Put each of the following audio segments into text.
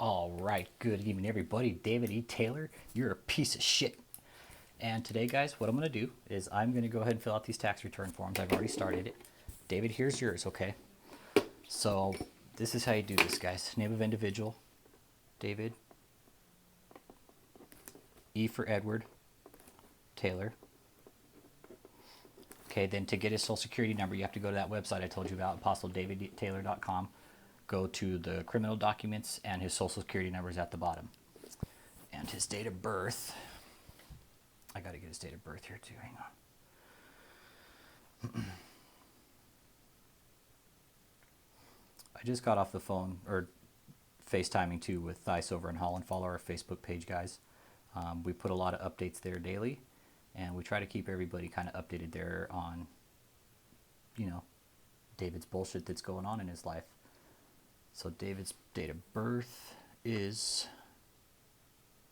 All right, good evening, everybody. David E. Taylor, you're a piece of shit. And today, guys, what I'm going to do is I'm going to go ahead and fill out these tax return forms. I've already started it. David, here's yours, okay? So this is how you do this, guys. Name of individual, David. E for Edward, Taylor. Okay, then to get his social security number, you have to go to that website I told you about, apostledavidtaylor.com. Go to the criminal documents, and his social security number is at the bottom. And his date of birth. I got to get his date of birth here too. Hang on. I just got off the phone, or FaceTiming too, with Thais over in Holland. Follow our Facebook page, guys. We put a lot of updates there daily, and we try to keep everybody kind of updated there on, you know, David's bullshit that's going on in his life. So David's date of birth is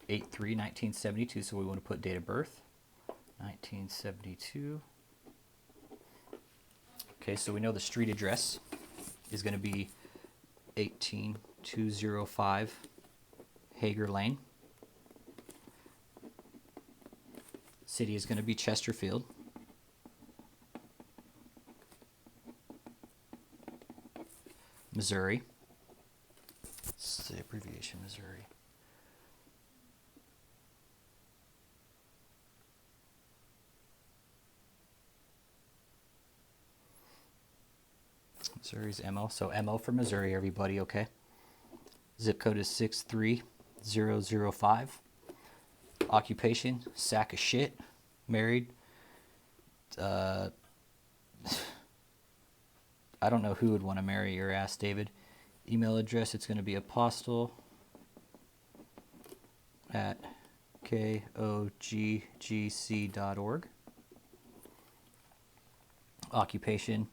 8/3/1972, so we want to put date of birth 1972. Okay, so we know the street address is going to be 18205 Hager Lane. City is going to be Chesterfield. Missouri. It's the abbreviation, Missouri. Missouri's MO. So MO for Missouri, everybody, okay? Zip code is 63005. Occupation, sack of shit. Married. I don't know who would want to marry your ass, David. Email address, it's going to be apostle@koggc.org. Occupation.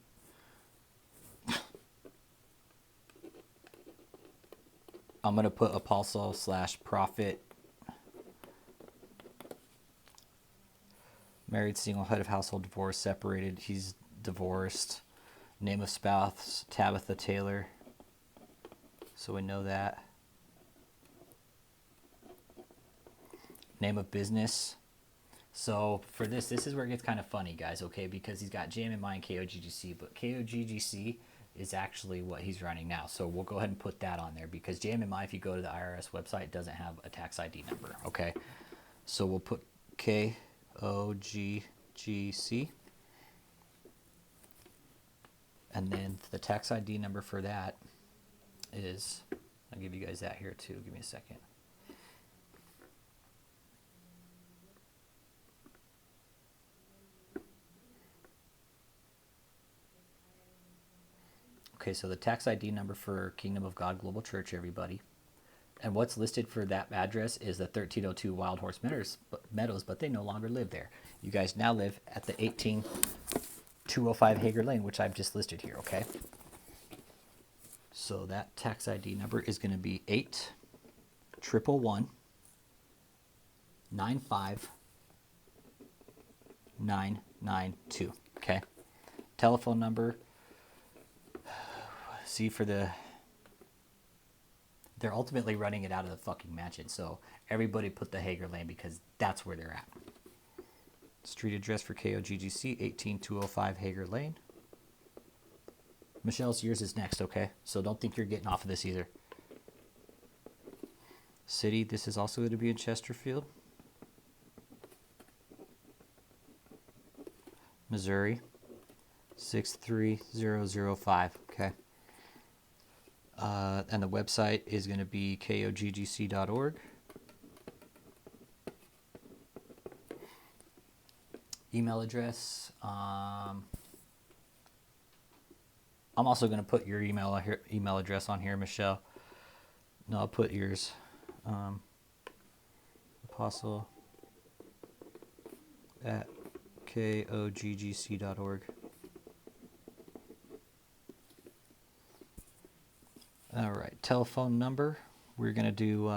I'm going to put apostle/prophet. Married, single, head of household, divorced, separated. He's divorced. Name of spouse, Tabitha Taylor. So we know that. Name of business. So for this is where it gets kind of funny, guys, okay? Because he's got JMMI and KOGGC, but KOGGC is actually what he's running now. So we'll go ahead and put that on there because JMMI, if you go to the IRS website, doesn't have a tax ID number, okay? So we'll put KOGGC. And then the tax ID number for that is, I'll give you guys that here too. Give me a second. Okay, so the tax ID number for Kingdom of God Global Church, everybody. And what's listed for that address is the 1302 Wild Horse Meadows, but they no longer live there. You guys now live at the 18205 Hager Lane, which I've just listed here, okay? So that tax ID number is going to be 811-95992, okay? Telephone number, see for the, they're ultimately running it out of the fucking mansion, so everybody put the Hager Lane because that's where they're at. Street address for KOGGC, 18205 Hager Lane. Michelle's, yours is next, okay? So don't think you're getting off of this either. City, this is also going to be in Chesterfield. Missouri, 63005, okay? And the website is going to be koggc.org. Email address. I'm also going to put your email address on here, Michelle. No, I'll put yours. apostle@koggc.org. All right, telephone number. We're going to do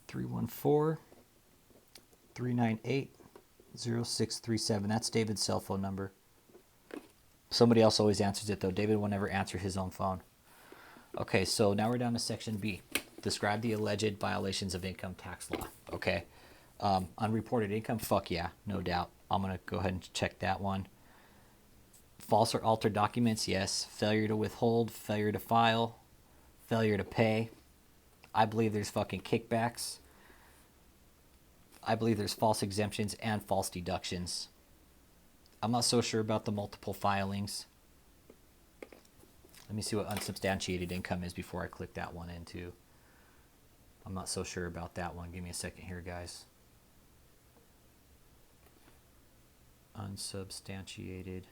314-398-0637. That's David's cell phone number. Somebody else always answers it, though. David will never answer his own phone. Okay, so now we're down to section B. Describe the alleged violations of income tax law. Okay. Unreported income, fuck yeah, no doubt. I'm going to go ahead and check that one. False or altered documents, yes. Failure to withhold, failure to file, failure to pay. I believe there's fucking kickbacks. I believe there's false exemptions and false deductions. I'm not so sure about the multiple filings. Let me see what unsubstantiated income is before I click that one into. I'm not so sure about that one. Give me a second here, guys. Unsubstantiated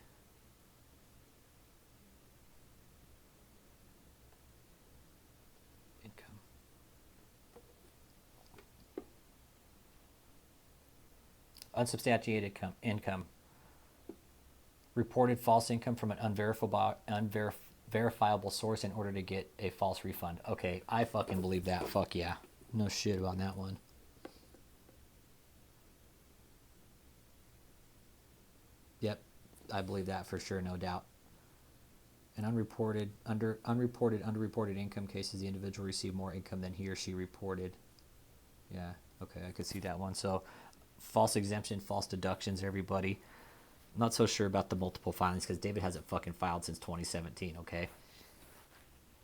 income. Unsubstantiated income. Reported false income from an unverifiable source in order to get a false refund. Okay, I fucking believe that. Fuck yeah. No shit on that one. Yep, I believe that for sure, no doubt. In underreported income cases, the individual received more income than he or she reported. Yeah, okay, I could see that one. So, false exemption, false deductions, everybody. I'm not so sure about the multiple filings because David hasn't fucking filed since 2017, okay?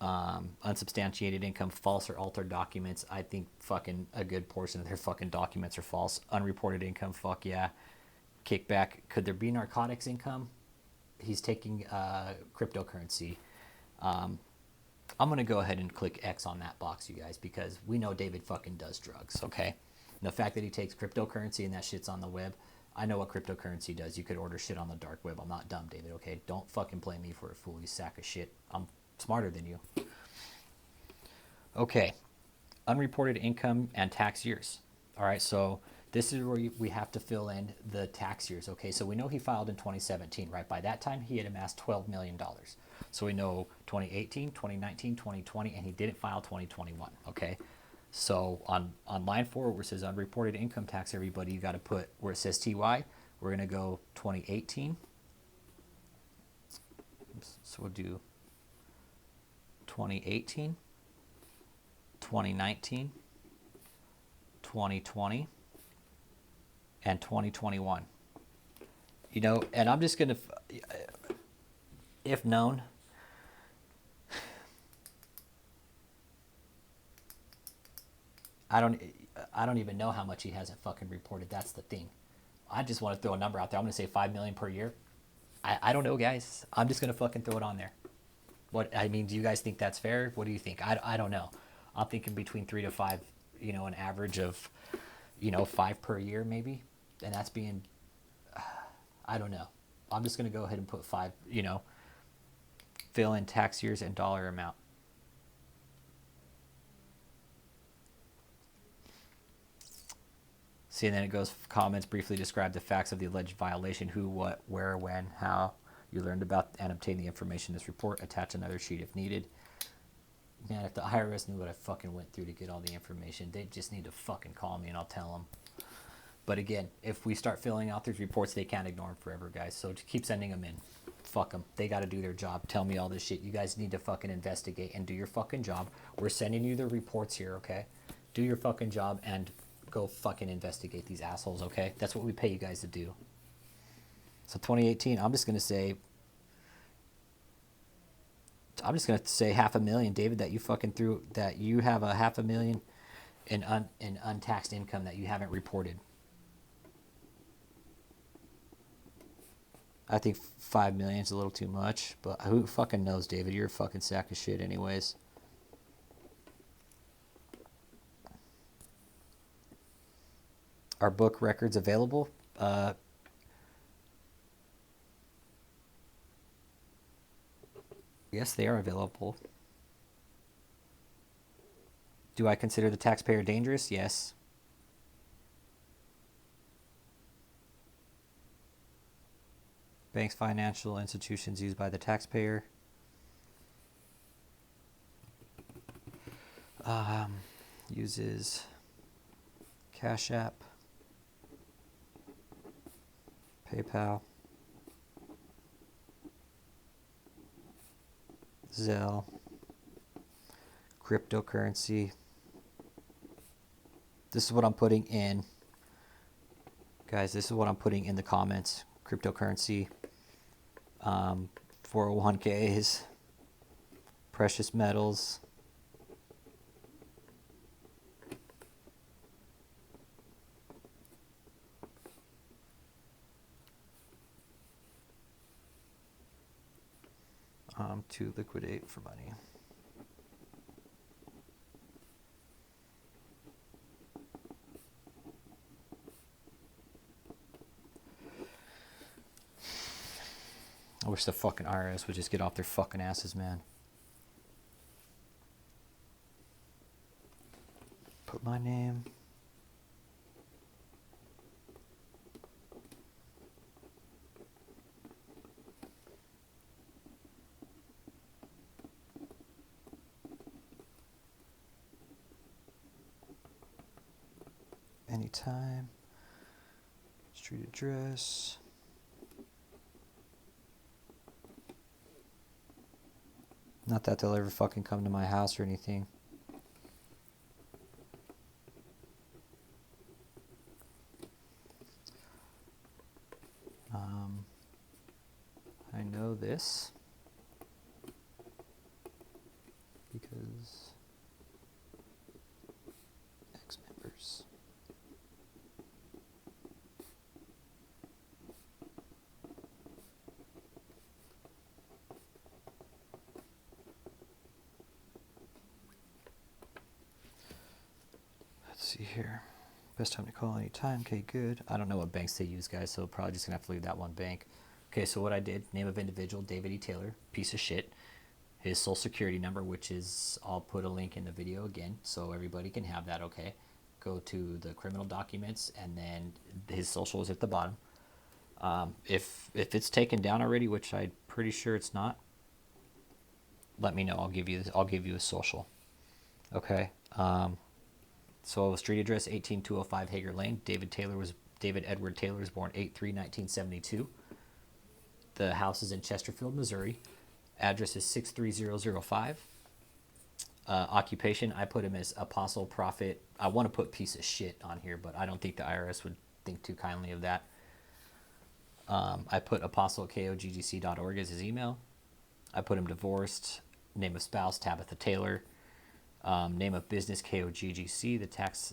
Unsubstantiated income, false or altered documents. I think fucking a good portion of their fucking documents are false. Unreported income, fuck yeah. Kickback. Could there be narcotics income? He's taking cryptocurrency. I'm going to go ahead and click X on that box, you guys, because we know David fucking does drugs, okay? And the fact that he takes cryptocurrency and that shit's on the web, I know what cryptocurrency does. You could order shit on the dark web. I'm not dumb, David, okay? Don't fucking play me for a fool, you sack of shit. I'm smarter than you. Okay. Unreported income and tax years. All right, so this is where we have to fill in the tax years. Okay, so we know he filed in 2017, right? By that time, he had amassed $12 million. So we know 2018, 2019, 2020, and he didn't file 2021, okay? So on line 4, where it says unreported income tax, everybody, you got to put, where it says TY, we're going to go 2018. So we'll do 2018, 2019, 2020, and 2021. You know, and I'm just going to, if known, I don't even know how much he hasn't fucking reported. That's the thing. I just want to throw a number out there. I'm going to say 5 million per year. I don't know, guys. I'm just going to fucking throw it on there. What, I mean, do you guys think that's fair? What do you think? I don't know. I'm thinking between 3 to 5, you know, an average of, you know, 5 per year maybe. And that's being, I don't know. I'm just going to go ahead and put 5, you know, fill in tax years and dollar amount. See, and then it goes, comments briefly describe the facts of the alleged violation, who, what, where, when, how you learned about and obtained the information in this report. Attach another sheet if needed. Man, if the IRS knew what I fucking went through to get all the information, they just need to fucking call me and I'll tell them. But again, if we start filling out these reports, they can't ignore them forever, guys. So just keep sending them in. Fuck them. They got to do their job. Tell me all this shit. You guys need to fucking investigate and do your fucking job. We're sending you the reports here, okay? Do your fucking job and go fucking investigate these assholes, okay? That's what we pay you guys to do. So 2018, I'm just going to say $500,000, David, that you fucking threw, that you have a $500,000 in untaxed income that you haven't reported. I think 5 million is a little too much, but who fucking knows, David? You're a fucking sack of shit anyways. Are book records available? Yes, they are available. Do I consider the taxpayer dangerous? Yes. Banks, financial institutions used by the taxpayer. Uses Cash App, PayPal, Zelle, cryptocurrency. This is what I'm putting in. Guys, this is what I'm putting in the comments. Cryptocurrency, 401ks, precious metals. To liquidate for money. I wish the fucking IRS would just get off their fucking asses, man. Put my name. Anytime. Street address. Not that they'll ever fucking come to my house or anything. I know this because ex-members. Let's see here. Best time to call anytime. Okay, good. I don't know what banks they use, guys, so probably just gonna have to leave that one bank. Okay, so what I did, name of individual, David E. Taylor, piece of shit. His social security number, which is, I'll put a link in the video again, so everybody can have that, okay? Go to the criminal documents, and then his social is at the bottom. If it's taken down already, which I'm pretty sure it's not, let me know. I'll give you a social, okay? So street address 18205 Hager Lane. David Edward Taylor was born 8/3/1972. The house is in Chesterfield, Missouri. Address is 63005. Occupation, I put him as apostle, prophet. I want to put piece of shit on here, but I don't think the IRS would think too kindly of that. I put apostle@koggc.org as his email. I put him divorced. Name of spouse, Tabitha Taylor. Name of business, KOGGC.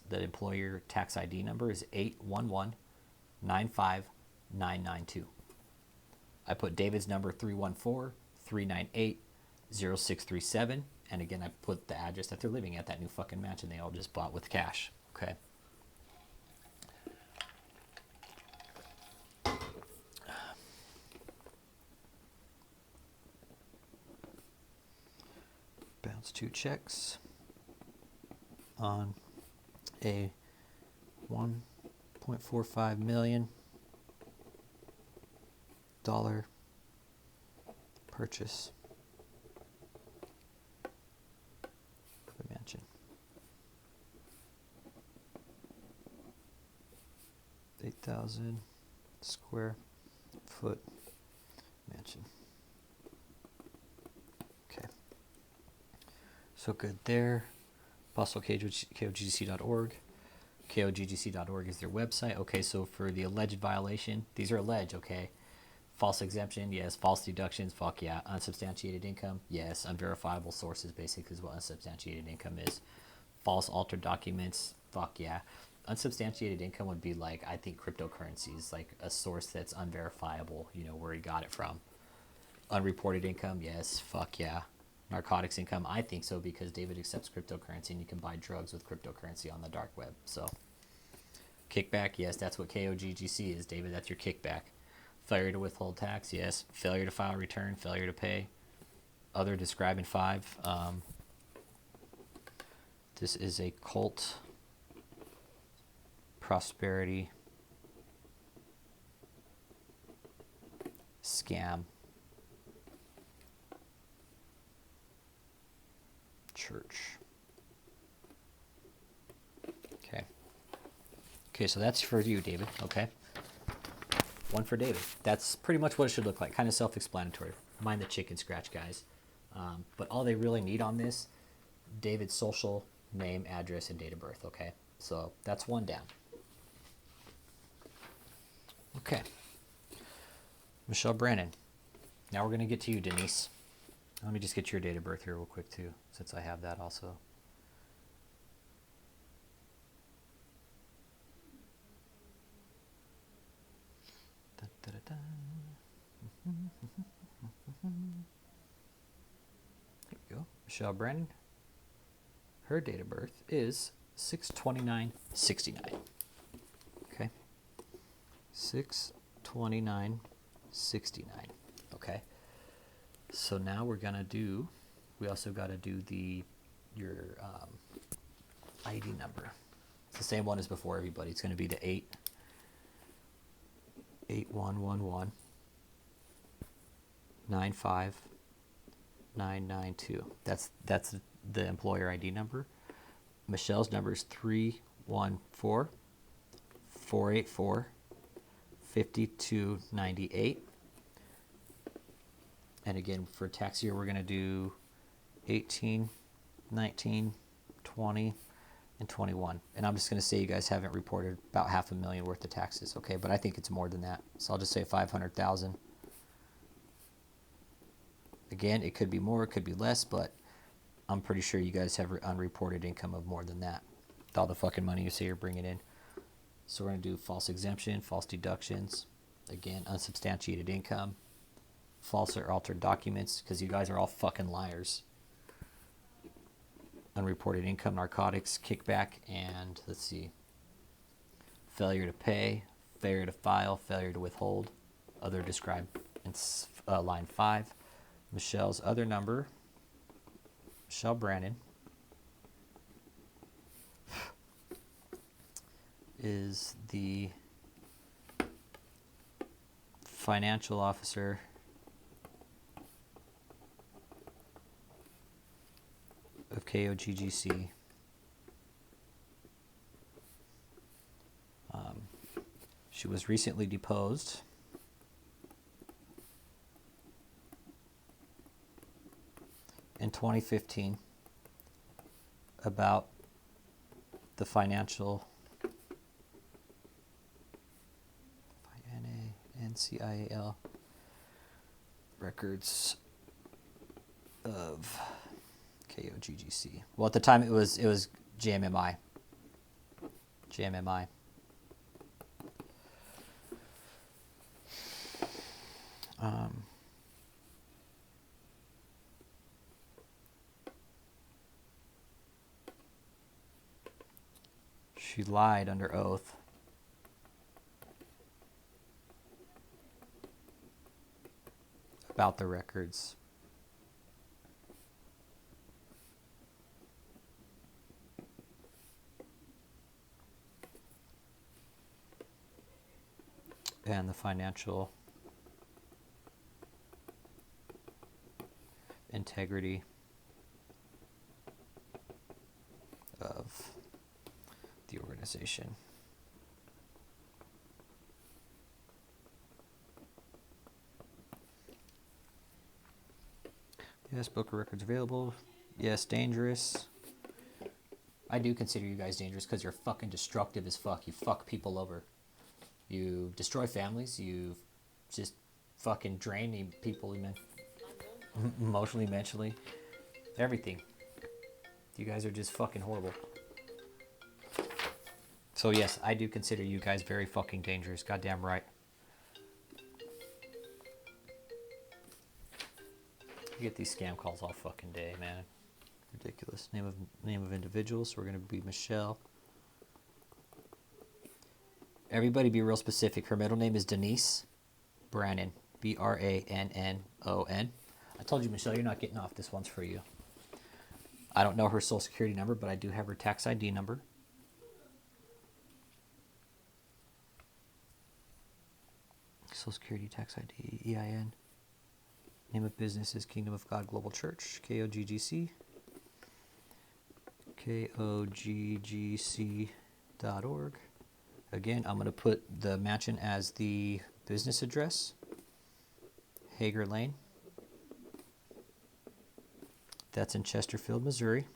The employer tax ID number is 811-95992. I put David's number 314-398-0637. And again, I put the address that they're living at, that new fucking mansion they all just bought with cash. Okay. Bounce 2 checks on a $1.45 million purchase of a mansion. 8,000 square foot mansion. Okay. So good there. KOGGC.org. KOGGC.org is their website. Okay, so for the alleged violation, these are alleged, okay? False exemption, yes. False deductions, fuck yeah. Unsubstantiated income, yes. Unverifiable sources, basically, is what unsubstantiated income is. False altered documents, fuck yeah. Unsubstantiated income would be like, I think cryptocurrencies, like a source that's unverifiable, you know, where he got it from. Unreported income, yes, fuck yeah. Narcotics income, I think so, because David accepts cryptocurrency and you can buy drugs with cryptocurrency on the dark web. So, kickback, yes, that's what KOGGC is, David, that's your kickback. Failure to withhold tax, yes. Failure to file a return, failure to pay. Other described in 5. This is a cult prosperity scam church. Okay, so that's for you, David, okay? One for David. That's pretty much what it should look like. Kind of self-explanatory. Mind the chicken scratch, guys. But all they really need on this, David's social name, address, and date of birth, okay? So that's one down. Okay. Michelle Brannon. Now we're going to get to you, Denise. Let me just get your date of birth here real quick, too, since I have that also. Da, da, da, da. There we go. Michelle Brannon. Her date of birth is 6/29/69. Okay. 6/29/69. Okay. So now we're gonna do. We also got to do your ID number. It's the same one as before, everybody. It's gonna be the 8111 95992. That's the employer ID number. Michelle's number is 314 484 5298. And again, for tax year, we're going to do 18, 19, 20, and 21. And I'm just going to say you guys haven't reported about $500,000 worth of taxes, okay? But I think it's more than that. So I'll just say 500,000. Again, it could be more, it could be less, but I'm pretty sure you guys have unreported income of more than that. With all the fucking money you say you're bringing in. So we're going to do false exemption, false deductions. Again, unsubstantiated income. False or altered documents, because you guys are all fucking liars. Unreported income, narcotics, kickback, and let's see. Failure to pay, failure to file, failure to withhold. Other described in line 5. Michelle's other number, Michelle Brannon, is the financial officer of KOGGC. She was recently deposed. In 2015 about the financial NCIAL records of KOGGC. Well, at the time it was JMMI. JMMI. She lied under oath about the records. And the financial integrity of the organization. Yes, book of records available. Yes, dangerous. I do consider you guys dangerous because you're fucking destructive as fuck. You fuck people over. You destroy families. You just fucking drain people emotionally, mentally, everything. You guys are just fucking horrible. So yes, I do consider you guys very fucking dangerous. Goddamn right. You get these scam calls all fucking day, man. Ridiculous. Name of individual. So we're gonna be Michelle. Everybody be real specific. Her middle name is Denise Brannon. Brannon. I told you, Michelle, you're not getting off. This one's for you. I don't know her social security number, but I do have her tax ID number. Social Security, tax ID, EIN. Name of business is Kingdom of God Global Church, KOGGC. KOGGC.org. Again, I'm going to put the mansion as the business address. Hager Lane. That's in Chesterfield, Missouri.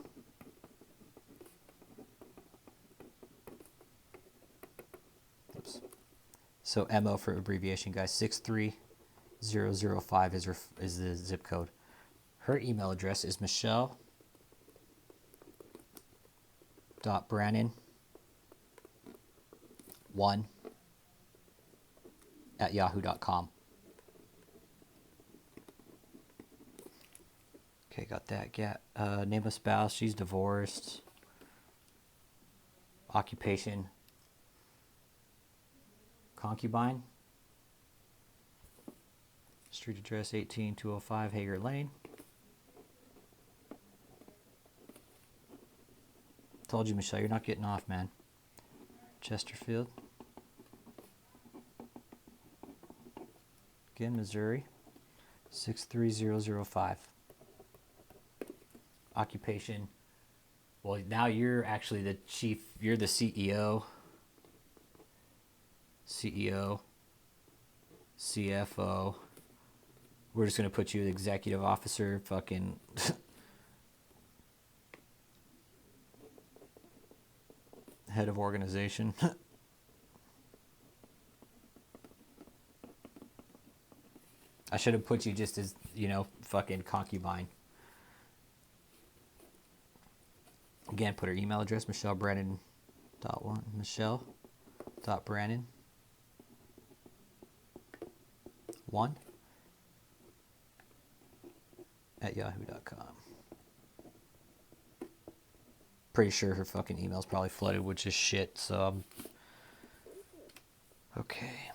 So MO for abbreviation, guys. 63005 is the zip code. Her email address is michelle.brannon1@yahoo.com. Okay, got that. Yeah. Name of spouse, she's divorced. Occupation, concubine. Street address 18205 Hager Lane. Told you, Michelle, you're not getting off, man. Chesterfield. Again, Missouri. 63005. Occupation. Well, now you're actually the chief. You're the CEO. CFO. We're just going to put you as executive officer. Fucking. Head of organization. I should have put you just as, fucking concubine. Again, put her email address, michelle.brannon.1@yahoo.com. Pretty sure her fucking email's probably flooded with just shit, so okay.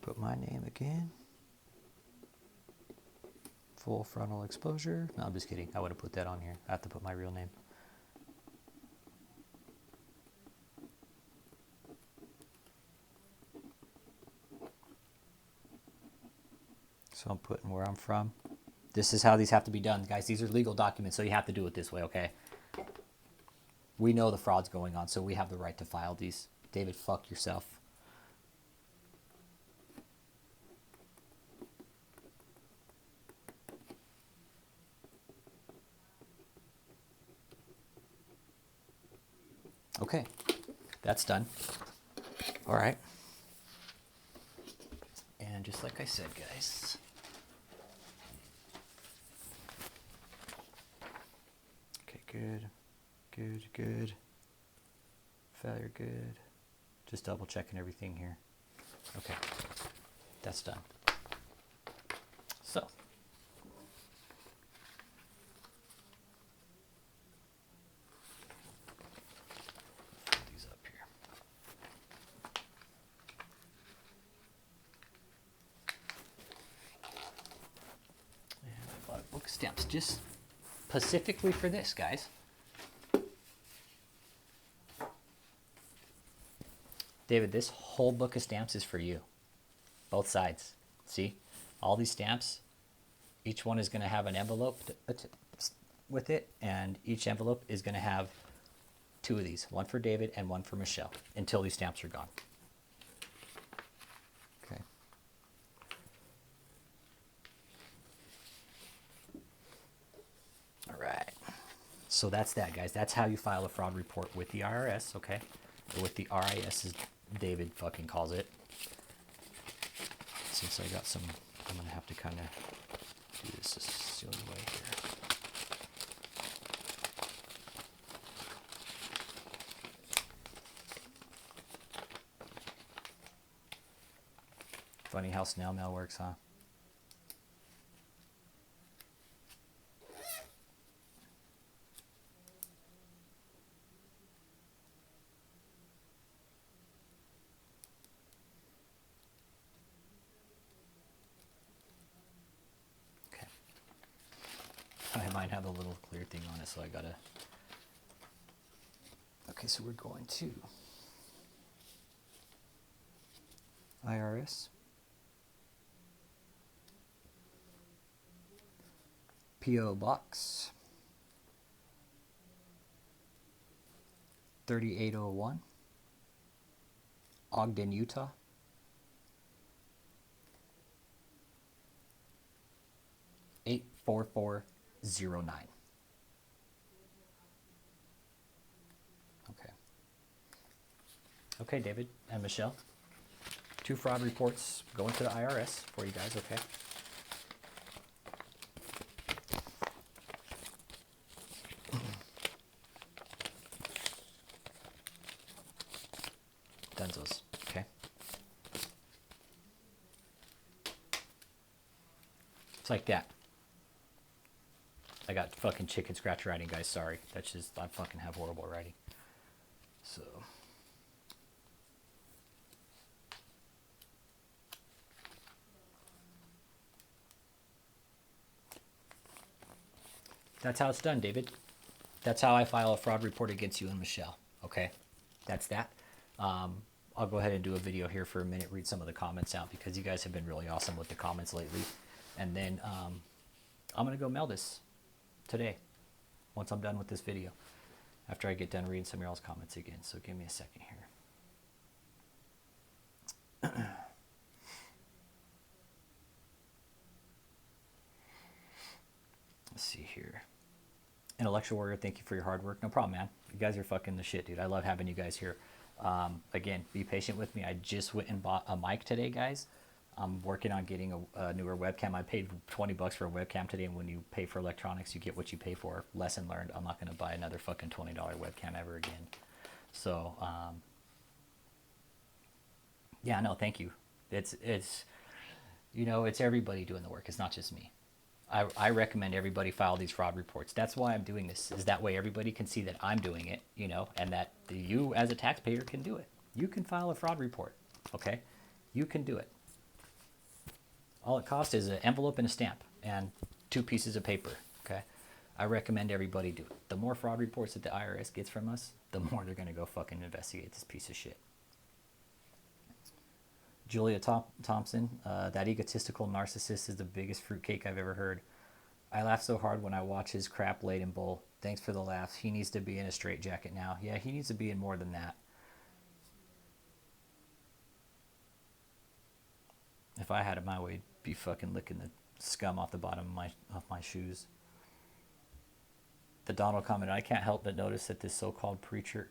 Put my name again. Full frontal exposure. No, I'm just kidding. I would have put that on here. I have to put my real name. So I'm putting where I'm from. This is how these have to be done, guys. These are legal documents, so you have to do it this way, okay? We know the fraud's going on, so we have the right to file these. David, fuck yourself. Okay, that's done. All right. And just like I said, guys. Okay, good. Failure, good. Just double checking everything here. Okay, that's done. So. Stamps just specifically for this, guys. David, this whole book of stamps is for you. Both sides. See? All these stamps, each one is going to have an envelope with it, and each envelope is going to have two of these, one for David and one for Michelle, until these stamps are gone. Okay. All right. So that's that, guys. That's how you file a fraud report with the IRS, okay? Or with the RIS, as David fucking calls it. Since I got some, I'm going to have to kind of do this a silly way here. Funny how snail mail works, huh? I might have a little clear thing on it, so I gotta. Okay, so we're going to IRS, P.O. Box 3801, Ogden, Utah 84409. Okay. Okay, David and Michelle. 2 fraud reports going to the IRS for you guys, okay? Denzos, okay? It's like that. I got fucking chicken scratch writing, guys, sorry. That's just, I fucking have horrible writing. So... that's how it's done, David. That's how I file a fraud report against you and Michelle. Okay, that's that. I'll go ahead and do a video here for a minute, read some of the comments out because you guys have been really awesome with the comments lately. And then I'm going to go mail this today once I'm done with this video after I get done reading some of y'all's comments again. So give me a second here. Let's see here. Intellectual Warrior, thank you for your hard work. No problem, man. You guys are fucking the shit, dude. I love having you guys here. Again, be patient with me. I just went and bought a mic today, guys. I'm working on getting a newer webcam. I paid $20 for a webcam today, and when you pay for electronics, you get what you pay for. Lesson learned. I'm not going to buy another fucking $20 webcam ever again. So, yeah, no, thank you. It's you know, it's everybody doing the work. It's not just me. I recommend everybody file these fraud reports. That's why I'm doing this, is that way everybody can see that I'm doing it, you know, and that you as a taxpayer can do it. You can file a fraud report, okay? You can do it. All it costs is an envelope and a stamp and 2 pieces of paper, okay? I recommend everybody do it. The more fraud reports that the IRS gets from us, the more they're going to go fucking investigate this piece of shit. Julia Thompson, that egotistical narcissist is the biggest fruitcake I've ever heard. I laugh so hard when I watch his crap laid in bowl. Thanks for the laughs. He needs to be in a straitjacket now. Yeah, he needs to be in more than that. If I had it my way, I'd be fucking licking the scum off the bottom of my shoes. The Donald comment, I can't help but notice that this so-called preacher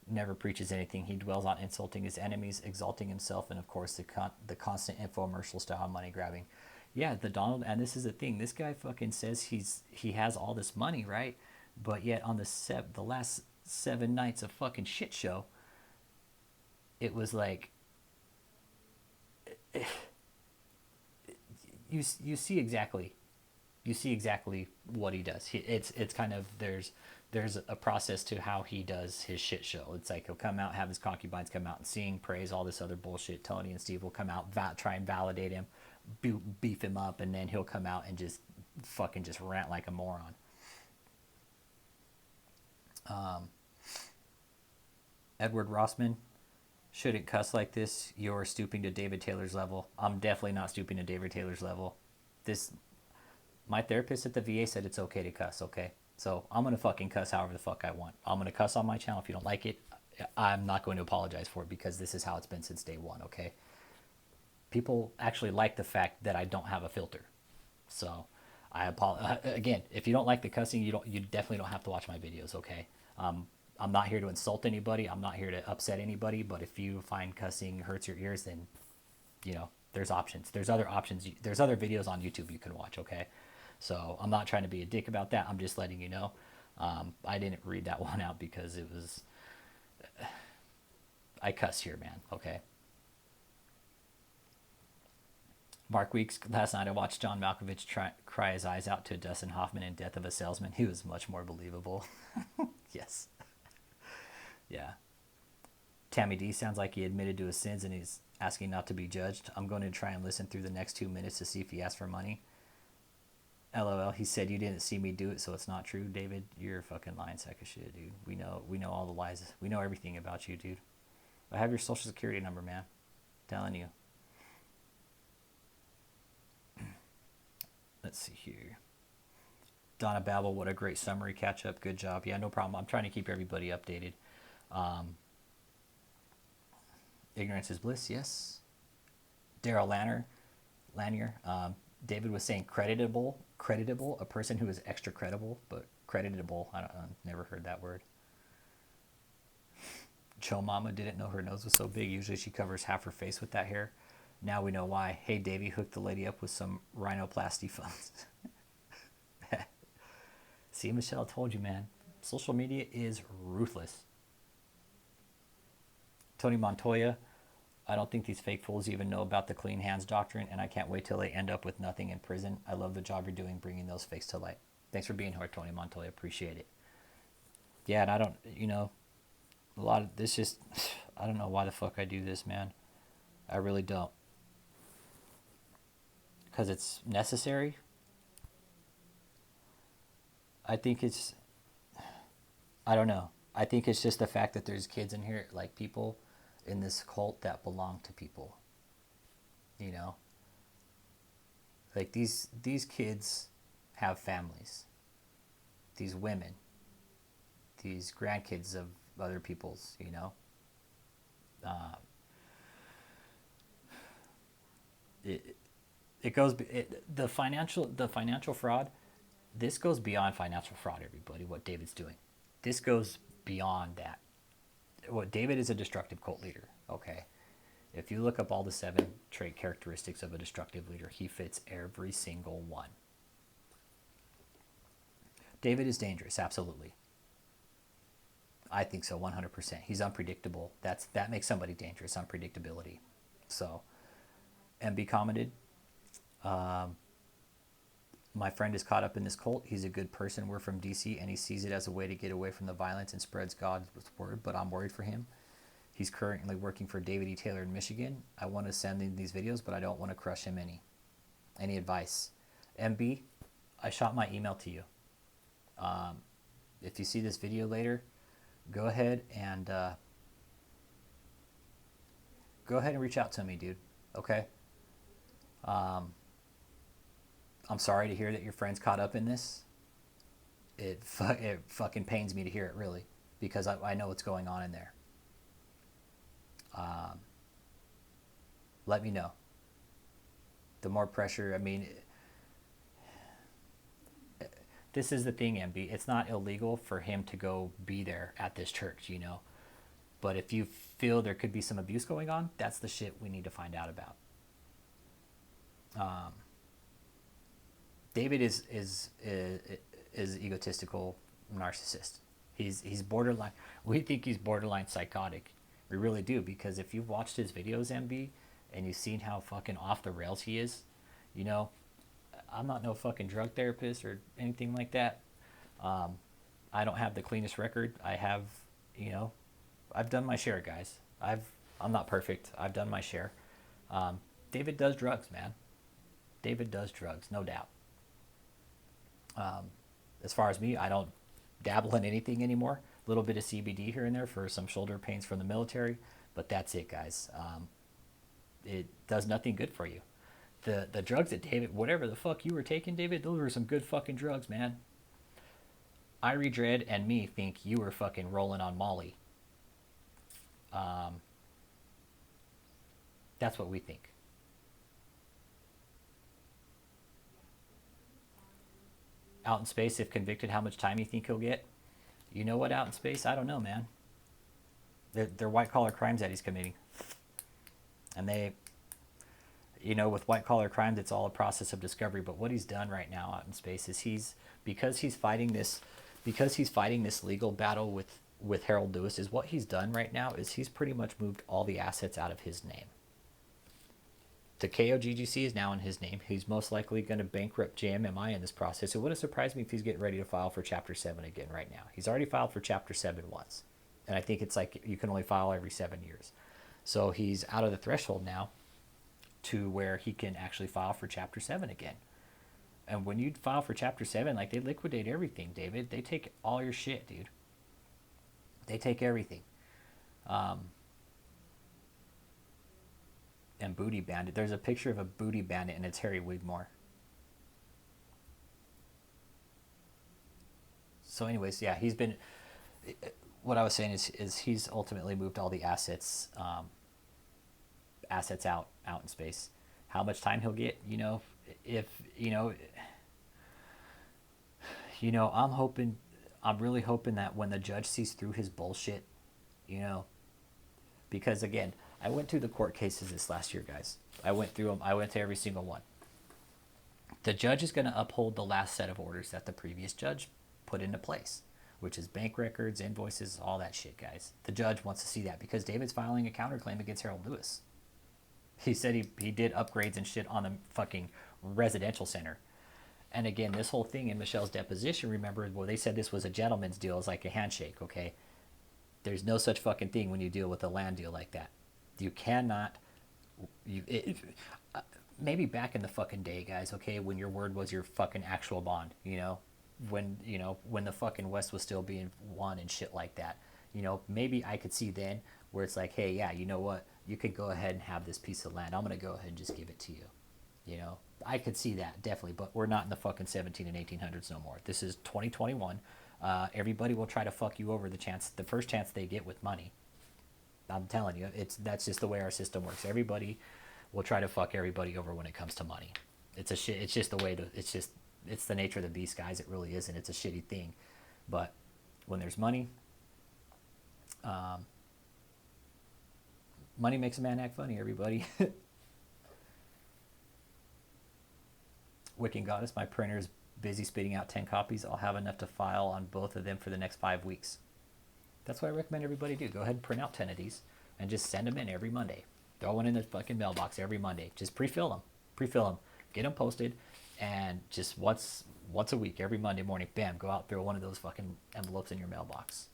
never preaches anything. He dwells on insulting his enemies, exalting himself, and of course the constant infomercial style money grabbing. Yeah, the Donald, and this is the thing. This guy fucking says he has all this money, right? But yet on the last 7 nights of fucking shit show, it was like you see exactly what he does. It's kind of there's a process to how he does his shit show. It's like he'll come out, have his concubines come out and sing, praise, all this other bullshit. Tony and Steve will come out, try and validate him, beef him up, and then he'll come out and just fucking just rant like a moron. Edward Rossman, shouldn't cuss like this. You're stooping to David Taylor's level. I'm definitely not stooping to David Taylor's level. My therapist at the VA said it's okay to cuss, okay? So I'm going to fucking cuss however the fuck I want. I'm going to cuss on my channel. If you don't like it, I'm not going to apologize for it because this is how it's been since day one, okay? People actually like the fact that I don't have a filter. So I apologize. Again, if you don't like the cussing, you definitely don't have to watch my videos, okay? I'm not here to insult anybody. I'm not here to upset anybody. But if you find cussing hurts your ears, then, you know, there's options. There's other options. There's other videos on YouTube you can watch, okay? So I'm not trying to be a dick about that. I'm just letting you know. I didn't read that one out because it was... I cuss here, man, okay? Mark Weeks, last night I watched John Malkovich cry his eyes out to Dustin Hoffman in Death of a Salesman. He was much more believable. Yes. Yeah. Tammy D sounds like he admitted to his sins and he's asking not to be judged. I'm going to try and listen through the next 2 minutes to see if he asks for money. LOL, he said you didn't see me do it, so it's not true. David, you're a fucking lying sack of shit, dude. We know all the lies. We know everything about you, dude. I have your social security number, man. I'm telling you. Let's see here. Donna Babel, what a great summary catch up. Good job. Yeah, no problem. I'm trying to keep everybody updated. Ignorance is bliss, yes. Daryl Lanier. David was saying creditable, a person who is extra credible, but creditable, I've never heard that word. Cho Mama didn't know her nose was so big. Usually she covers half her face with that hair. Now we know why. Hey, Davey hooked the lady up with some rhinoplasty funds. See, Michelle, told you, man. Social media is ruthless. Tony Montoya, I don't think these fake fools even know about the clean hands doctrine, and I can't wait till they end up with nothing in prison. I love the job you're doing bringing those fakes to light. Thanks for being here, Tony Montoya. Appreciate it. Yeah, and I don't, a lot of this just, I don't know why the fuck I do this, man. I really don't. Because it's necessary. I think it's, I don't know. I think it's just the fact that there's kids in here, like people in this cult that belong to people. Like these kids have families. These women. These grandkids of other people's, the financial fraud. This goes beyond financial fraud, everybody. What David's doing, this goes beyond that. What David is a destructive cult leader. Okay, if you look up all the 7 trait characteristics of a destructive leader, he fits every single one. David is dangerous, absolutely. I think so, 100%. He's unpredictable. That makes somebody dangerous, unpredictability. So, MB commented, my friend is caught up in this cult. He's a good person. We're from DC, and he sees it as a way to get away from the violence and spreads God's word, but I'm worried for him. He's currently working for David E. Taylor in Michigan. I want to send him these videos, but I don't want to crush him any. Any advice? MB, I shot my email to you. If you see this video later, go ahead and reach out to me, dude. Okay? I'm sorry to hear that your friend's caught up in this. It fucking pains me to hear it, really, because I know what's going on in there. Let me know. The more pressure, this is the thing, MB. It's not illegal for him to go be there at this church, But if you feel there could be some abuse going on, that's the shit we need to find out about. David is egotistical narcissist. He's borderline. We think he's borderline psychotic. We really do, because if you've watched his videos, MB, and you've seen how fucking off the rails he is, I'm not no fucking drug therapist or anything like that. I don't have the cleanest record. I have, I've done my share, guys. I'm not perfect. I've done my share. David does drugs, man. David does drugs, no doubt. As far as me, I don't dabble in anything anymore. A little bit of CBD here and there for some shoulder pains from the military, but that's it, guys. It does nothing good for you. The drugs that David, whatever the fuck you were taking, David, those were some good fucking drugs, man. Irie Dread and me think you were fucking rolling on Molly. That's what we think. Out in space, if convicted, how much time you think he'll get? You know what, out in space? I don't know, man. They're white-collar crimes that he's committing. And they, with white-collar crimes, it's all a process of discovery. But what he's done right now out in space is because he's fighting this legal battle with Harold Lewis, is what he's done right now is he's pretty much moved all the assets out of his name. The KOGGC is now in his name. He's most likely going to bankrupt JMMI in this process. It wouldn't surprise me if he's getting ready to file for Chapter 7 again right now. He's already filed for Chapter 7 once. And I think it's like you can only file every 7 years. So he's out of the threshold now to where he can actually file for Chapter 7 again. And when you file for Chapter 7, like, they liquidate everything, David. They take all your shit, dude. They take everything. And Booty Bandit. There's a picture of a Booty Bandit, and it's Harry Wigmore. So anyways, yeah, he's been... What I was saying is he's ultimately moved all the assets out in space. How much time he'll get, I'm really hoping that when the judge sees through his bullshit, Because again, I went through the court cases this last year, guys. I went through them. I went to every single one. The judge is going to uphold the last set of orders that the previous judge put into place, which is bank records, invoices, all that shit, guys. The judge wants to see that because David's filing a counterclaim against Harold Lewis. He said he did upgrades and shit on the fucking residential center. And again, this whole thing in Michelle's deposition, remember, well, they said this was a gentleman's deal. It's like a handshake, okay? There's no such fucking thing when you deal with a land deal like that. You cannot... maybe back in the fucking day, guys, okay, when your word was your fucking actual bond, you know? When the fucking West was still being won and shit like that. You know, maybe I could see then where it's like, hey, yeah, you know what? You could go ahead and have this piece of land. I'm going to go ahead and just give it to you. You know, I could see that, definitely, but we're not in the fucking 17 and 1800s no more. This is 2021. Everybody will try to fuck you over the first chance they get with money. I'm telling you, that's just the way our system works. Everybody will try to fuck everybody over when it comes to money. It's just the way it's the nature of the beast, guys. It really is, and it's a shitty thing. But when there's money, money makes a man act funny, everybody. Wicking Goddess, my printer's busy spitting out 10 copies. I'll have enough to file on both of them for the next 5 weeks. That's what I recommend everybody do. Go ahead and print out 10 of these and just send them in every Monday. Throw one in the fucking mailbox every Monday. Just pre-fill them. Get them posted, and just once a week, every Monday morning, bam, go out, throw one of those fucking envelopes in your mailbox.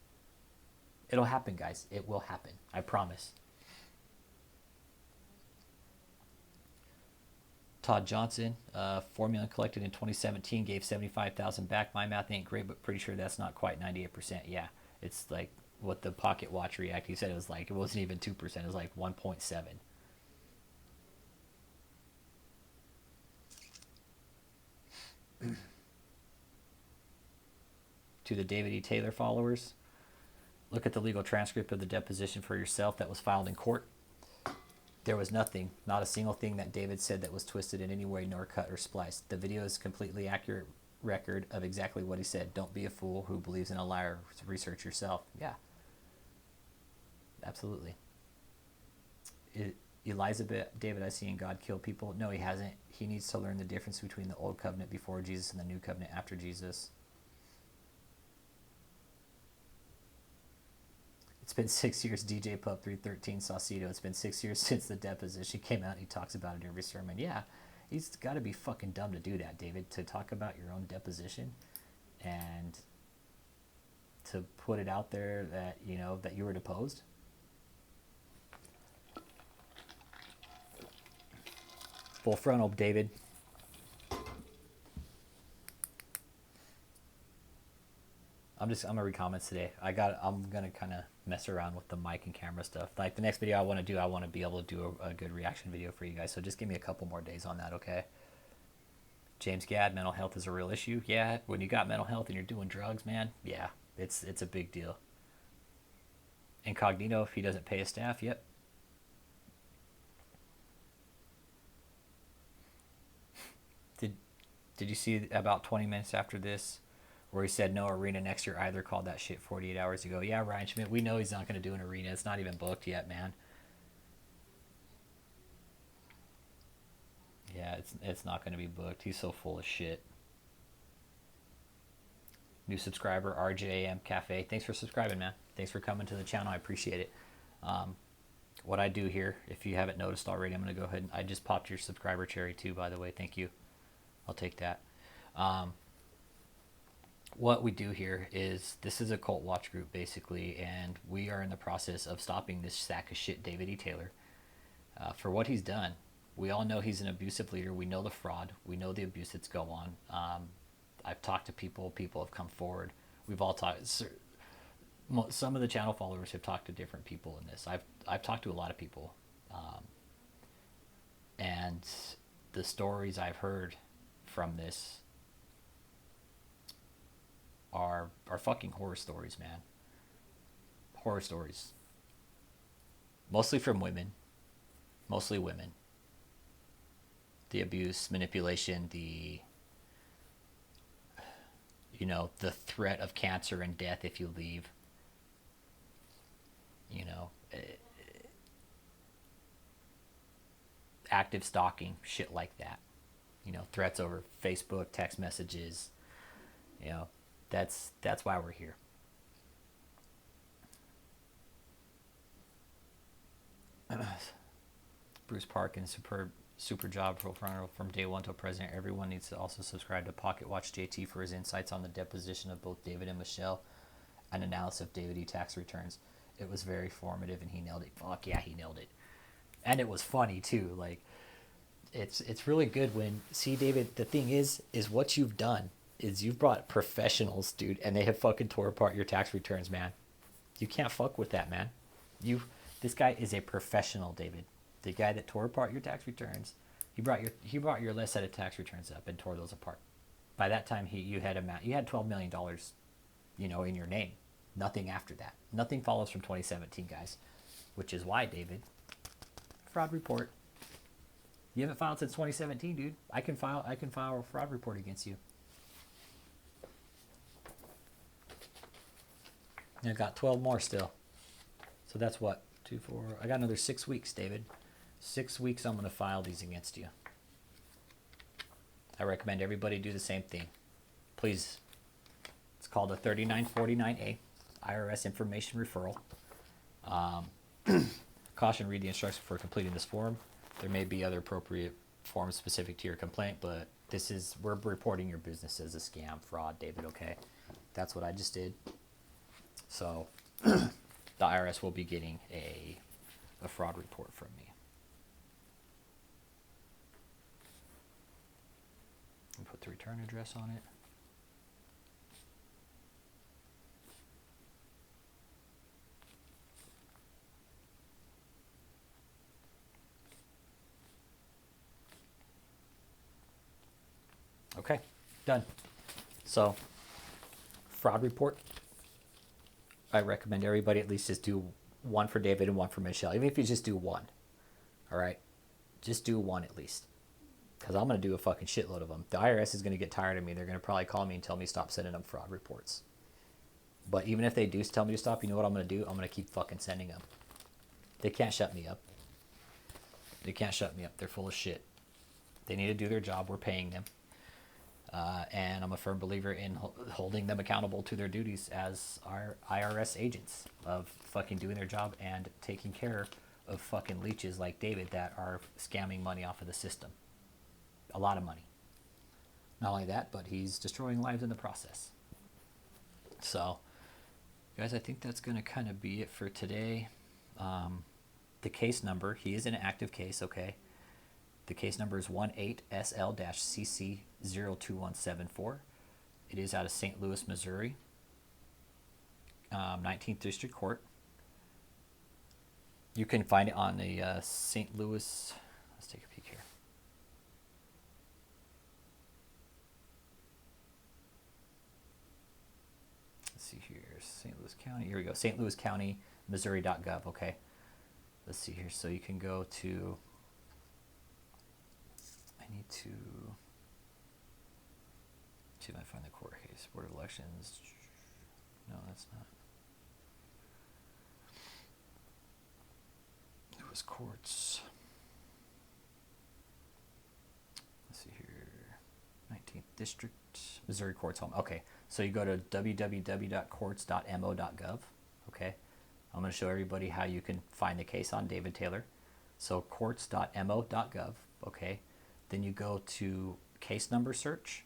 It'll happen, guys. It will happen. I promise. Todd Johnson, $4 million collected in 2017, gave 75,000 back. My math ain't great, but pretty sure that's not quite 98%. Yeah, it's like what the Pocket Watch React. He said it was like, it wasn't even 2%. It was like 1.7. To the David E. Taylor followers, look at the legal transcript of the deposition for yourself that was filed in court. There was nothing, not a single thing that David said that was twisted in any way nor cut or spliced. The video is a completely accurate record of exactly what he said. Don't be a fool who believes in a liar. Research yourself. Yeah. Absolutely. Elizabeth, David, I seen God kill people. No, he hasn't. He needs to learn the difference between the old covenant before Jesus and the new covenant after Jesus. It's been 6 years, DJ Pub 313 Saucedo. It's been 6 years since the deposition came out. He talks about it in every sermon. Yeah, he's got to be fucking dumb to do that, David, to talk about your own deposition and to put it out there that, you know, that you were deposed. Full frontal, David. I'm gonna read comments today. I'm gonna kind of mess around with the mic and camera stuff. Like the next video I want to do, I want to be able to do a good reaction video for you guys. So just give me a couple more days on that, okay? James Gadd, mental health is a real issue. Yeah, when you got mental health and you're doing drugs, man, yeah, it's a big deal. Incognito, if he doesn't pay his staff, yep. Did you see about 20 minutes after this where he said no arena next year either? Called that shit 48 hours ago. Yeah, Ryan Schmidt, we know he's not going to do an arena. It's not even booked yet, man. Yeah, it's not going to be booked. He's so full of shit. New subscriber, RJM Cafe. Thanks for subscribing, man. Thanks for coming to the channel. I appreciate it. What I do here, if you haven't noticed already, I'm going to go ahead and I just popped your subscriber cherry too, by the way. Thank you. I'll take that. What we do here is, this is a cult watch group basically, and we are in the process of stopping this sack of shit David E. Taylor for what he's done. We all know he's an abusive leader. We know the fraud. We know the abuse that's go on. I've talked to people. People have come forward. We've all talked. Some of the channel followers have talked to different people in this. I've talked to a lot of people, and the stories I've heard from this are fucking horror stories, man. Horror stories. Mostly from women. Mostly women. The abuse, manipulation, the threat of cancer and death if you leave. active stalking, shit like that. You know, threats over Facebook, text messages. You know, that's why we're here. Bruce Parkin, super job from day one till president. Everyone needs to also subscribe to Pocket Watch JT for his insights on the deposition of both David and Michelle and analysis of David E. tax returns. It was very formative and he nailed it. Fuck yeah, he nailed it. And it was funny too. Like, it's really good when, see, David, the thing is what you've done is you've brought professionals, dude, and they have fucking tore apart your tax returns, man. You can't fuck with that, man. This guy is a professional, David. The guy that tore apart your tax returns, he brought your last set of tax returns up and tore those apart. By that time, you had $12 million, you know, in your name. Nothing after that. Nothing follows from 2017, guys. Which is why, David, fraud report. You haven't filed since 2017, dude. I can file a fraud report against you. And I've got 12 more still. So that's what? 2, 4. I got another 6 weeks, David. 6 weeks I'm going to file these against you. I recommend everybody do the same thing. Please. It's called a 3949A, IRS information referral. Caution, read the instructions before completing this form. There may be other appropriate forms specific to your complaint, but we're reporting your business as a scam, fraud, David, okay? That's what I just did. So the IRS will be getting a fraud report from me. And put the return address on it. Okay, done. So, fraud report. I recommend everybody at least just do one for David and one for Michelle. Even if you just do one. All right? Just do one at least. Because I'm going to do a fucking shitload of them. The IRS is going to get tired of me. They're going to probably call me and tell me to stop sending them fraud reports. But even if they do tell me to stop, you know what I'm going to do? I'm going to keep fucking sending them. They can't shut me up. They can't shut me up. They're full of shit. They need to do their job. We're paying them. And I'm a firm believer in holding them accountable to their duties as our IRS agents of fucking doing their job and taking care of fucking leeches like David that are scamming money off of the system. A lot of money. Not only that, but he's destroying lives in the process. So, guys, I think that's going to kind of be it for today. The case number, he is in an active case, okay? The case number is 18SL-CC02174. It is out of St. Louis, Missouri, 19th District Court. You can find it on the St. Louis. Let's take a peek here. Let's see here. St. Louis County. Here we go. St. Louis County, Missouri.gov. Okay. Let's see here. So you can go to. I need to see if I find the court case. Board of Elections. No, that's not. It was courts. Let's see here. 19th District, Missouri Courts Home. Okay, so you go to www.courts.mo.gov. Okay, I'm going to show everybody how you can find the case on David Taylor. So courts.mo.gov. Okay. Then you go to case number search.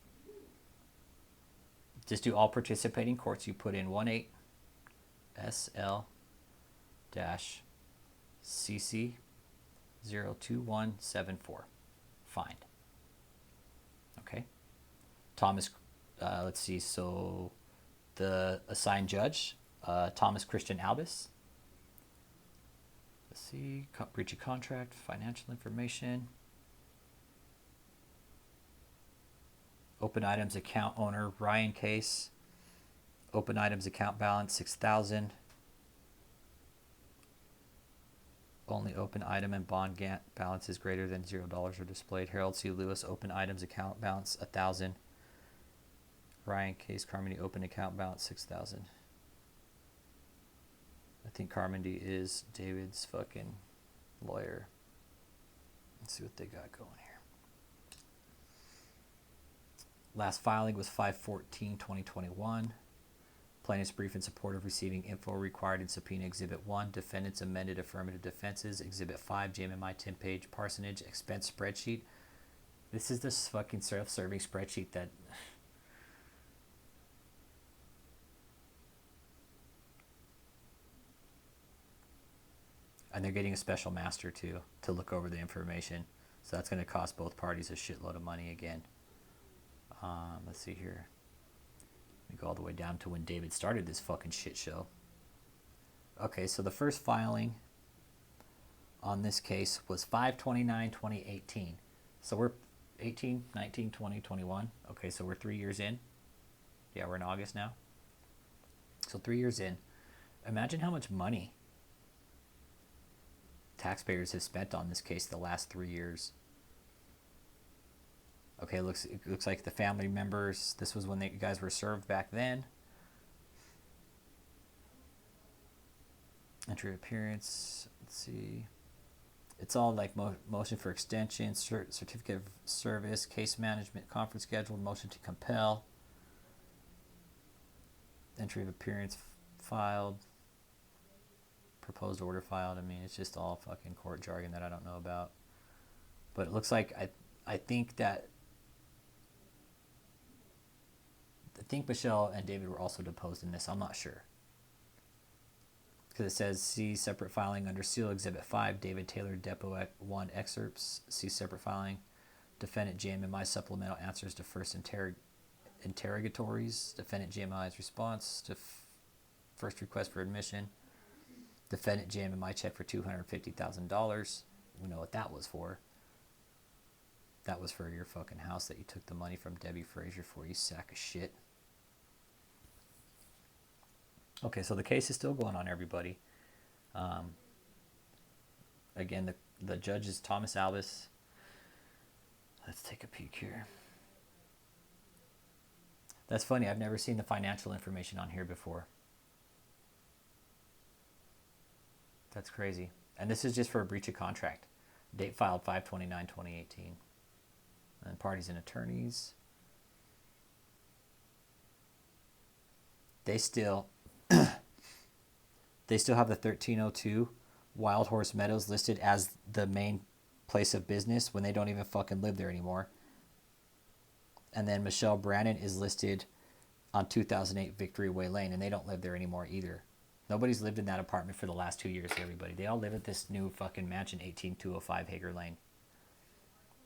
Just do all participating courts. You put in 18SL-CC02174. Find. Okay. Thomas, let's see. So the assigned judge, Thomas Christian Albus. Let's see. Breach of contract, financial information. Open items account owner Ryan Case. Open items account balance 6,000. Only open item and bond balance is greater than $0 are displayed. Harold C. Lewis open items account balance 1,000. Ryan Case Carmody open account balance 6,000. I think Carmody is David's fucking lawyer. Let's see what they got going here. Last filing was 5/14/2021. Plaintiff's brief in support of receiving info required in subpoena Exhibit 1. Defendant's amended affirmative defenses. Exhibit 5, JMMI 10-page parsonage expense spreadsheet. This is this fucking self-serving spreadsheet that... And they're getting a special master too to look over the information. So that's going to cost both parties a shitload of money again. Let's see here. Let me go all the way down to when David started this fucking shit show. Okay, so the first filing on this case was 5/29/2018. So we're 18, 19, 20, 21. Okay, so we're 3 years in. Yeah, we're in August now. So 3 years in. Imagine how much money taxpayers have spent on this case the last 3 years. Okay, it looks like the family members, this was when you guys were served back then. Entry appearance, let's see. It's all like motion for extension, certificate of service, case management, conference scheduled, motion to compel. Entry of appearance filed. Proposed order filed. I mean, it's just all fucking court jargon that I don't know about. But it looks like I think Michelle and David were also deposed in this. I'm not sure. Because it says, see separate filing under seal Exhibit 5, David Taylor Depot 1 excerpts. See separate filing. Defendant JMMI supplemental answers to first interrogatories. Defendant JMMI's response to first request for admission. Defendant JMMI check for $250,000. We know what that was for. That was for your fucking house that you took the money from Debbie Frazier for, you sack of shit. Okay, so the case is still going on, everybody. Again, the judge is Thomas Albus. Let's take a peek here. That's funny, I've never seen the financial information on here before. That's crazy. And this is just for a breach of contract. Date filed 5/29/2018. And parties and attorneys. They still have the 1302 Wild Horse Meadows listed as the main place of business when they don't even fucking live there anymore. And then Michelle Brannon is listed on 2008 Victory Way Lane, and they don't live there anymore either. Nobody's lived in that apartment for the last 2 years, everybody. They all live at this new fucking mansion, 18205 Hager Lane.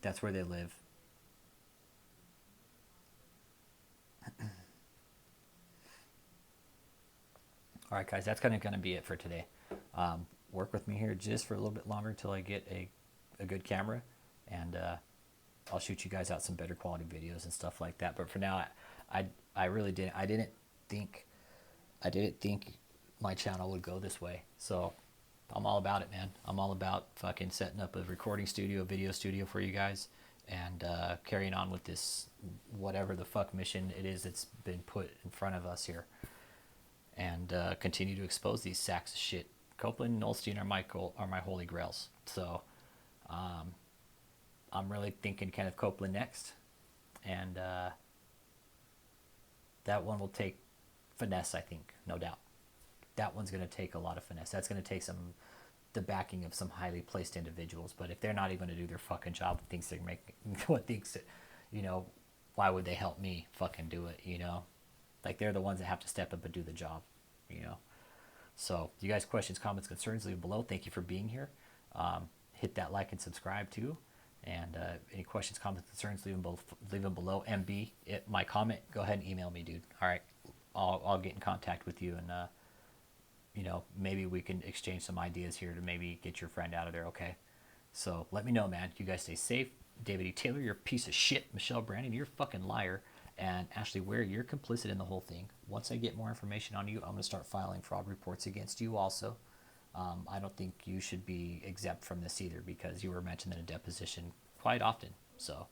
That's where they live. All right, guys, that's kind of going to be it for today. Work with me here just for a little bit longer until I get a good camera, and I'll shoot you guys out some better quality videos and stuff like that. But for now, I really didn't. I didn't think my channel would go this way. So I'm all about it, man. I'm all about fucking setting up a recording studio, a video studio for you guys, and carrying on with this whatever the fuck mission it is that's been put in front of us here, and continue to expose these sacks of shit. Copeland and Olstein are my holy grails. So I'm really thinking Kenneth Copeland next, and that one will take finesse, I think, no doubt. That one's going to take a lot of finesse. That's going to take the backing of some highly placed individuals. But if they're not even going to do their fucking job, thinks they're making, why would they help me fucking do it, Like, they're the ones that have to step up and do the job, So, you guys, questions, comments, concerns, leave them below. Thank you for being here. Hit that like and subscribe too. And any questions, comments, concerns, leave them below. MB, my comment, go ahead and email me, dude. All right, I'll get in contact with you, and maybe we can exchange some ideas here to maybe get your friend out of there. Okay, so let me know, man. You guys stay safe. David E. Taylor, you're a piece of shit. Michelle Brannon, you're a fucking liar. And Ashley Ware, you're complicit in the whole thing. Once I get more information on you, I'm going to start filing fraud reports against you also. I don't think you should be exempt from this either, because you were mentioned in a deposition quite often. So,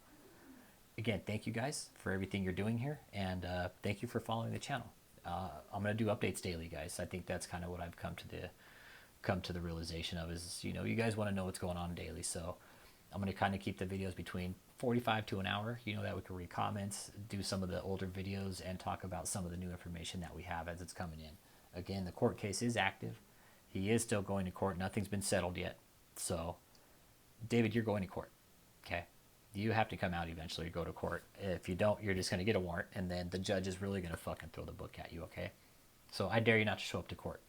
again, thank you guys for everything you're doing here, and thank you for following the channel. I'm going to do updates daily, guys. I think that's kind of what I've come to the realization of is, you guys want to know what's going on daily. So I'm going to kind of keep the videos between 45 to an hour. You know, that we can read comments, do some of the older videos, and talk about some of the new information that we have as it's coming in. Again, the court case is active. He is still going to court. Nothing's been settled yet. So, David, you're going to court. Okay? You have to come out eventually, go to court. If you don't, you're just going to get a warrant, and then the judge is really going to fucking throw the book at you, okay? So I dare you not to show up to court.